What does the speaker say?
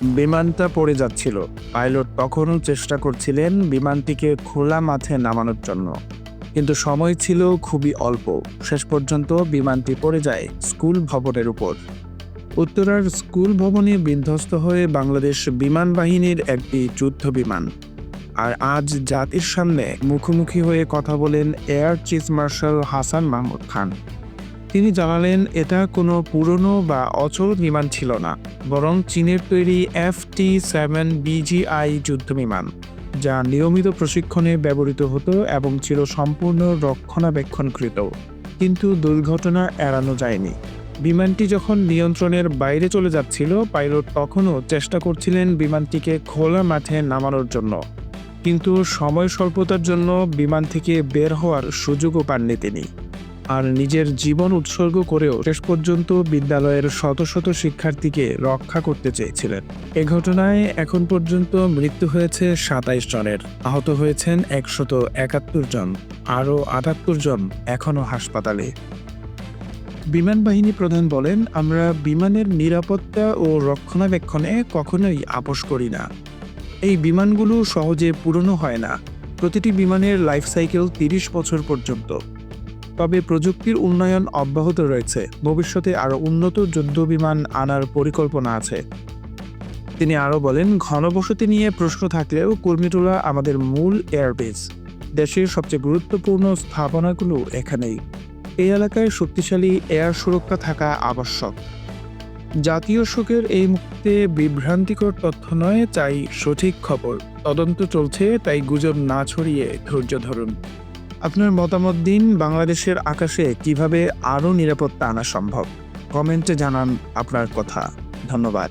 বিমানটা পড়ে যাচ্ছিল। পাইলট তখনও চেষ্টা করছিলেন বিমানটিকে খোলা মাঠে নামানোর জন্য, কিন্তু সময় ছিল খুবই অল্প। শেষ পর্যন্ত বিমানটি পড়ে যায় স্কুল ভবনের উপর। উত্তরার স্কুল ভবনে বিধ্বস্ত হয়ে বাংলাদেশ বিমান বাহিনীর একটি যুদ্ধ বিমান। আর আজ জাতির সামনে মুখোমুখি হয়ে কথা বলেন air chief marshal Hasan Mahmud Khan. তিনি জানালেন, এটা কোনো পুরনো বা অচল বিমান ছিল না, বরং চীনের তৈরি FT-7BGI যুদ্ধ বিমান, যা নিয়মিত প্রশিক্ষণে ব্যবহৃত হতো এবং ছিল সম্পূর্ণ রক্ষণাবেক্ষণকৃত। কিন্তু দুর্ঘটনা এড়ানো যায়নি। বিমানটি যখন নিয়ন্ত্রণের বাইরে চলে যাচ্ছিল, পাইলট তখনও চেষ্টা করছিলেন বিমানটিকে খোলা মাঠে নামানোর জন্য, কিন্তু সময় স্বল্পতার জন্য বিমান থেকে বের হওয়ার সুযোগও পাননি তিনি। আর নিজের জীবন উৎসর্গ করেও শেষ পর্যন্ত বিদ্যালয়ের শত শত শিক্ষার্থীকে রক্ষা করতে চেয়েছিলেন। এ ঘটনায় এখন পর্যন্ত মৃত্যু হয়েছে 27 জনের, আহত হয়েছেন 171 জন, আরও 78 জন এখনও হাসপাতালে। বিমান বাহিনী প্রধান বলেন, আমরা বিমানের নিরাপত্তা ও রক্ষণাবেক্ষণে কখনোই আপোস করি না। এই বিমানগুলো সহজে পুরনো হয় না। প্রতিটি বিমানের লাইফ সাইকেল 30 বছর পর্যন্ত। তবে প্রযুক্তির উন্নয়ন অব্যাহত রয়েছে। ভবিষ্যতে আরও উন্নত যুদ্ধ বিমান আনার পরিকল্পনা আছে। তিনি আরও বলেন, ঘনবসতি নিয়ে প্রশ্ন থাকলেও কুর্মিটোলা আমাদের মূল এয়ারবেস। দেশের সবচেয়ে গুরুত্বপূর্ণ স্থাপনাগুলো এখানেই। এই এলাকায় শক্তিশালী এয়ার সুরক্ষা থাকা আবশ্যক। জাতীয় শোকের এই মুহূর্তে বিভ্রান্তিকর তথ্য নয়, চাই সঠিক খবর। তদন্ত চলছে, তাই গুজব না ছড়িয়ে ধৈর্য ধরুন। আপনার মতামত দিন। বাংলাদেশের আকাশে কিভাবে আরও নিরাপত্তা আনা সম্ভব? কমেন্টে জানান আপনার কথা। ধন্যবাদ।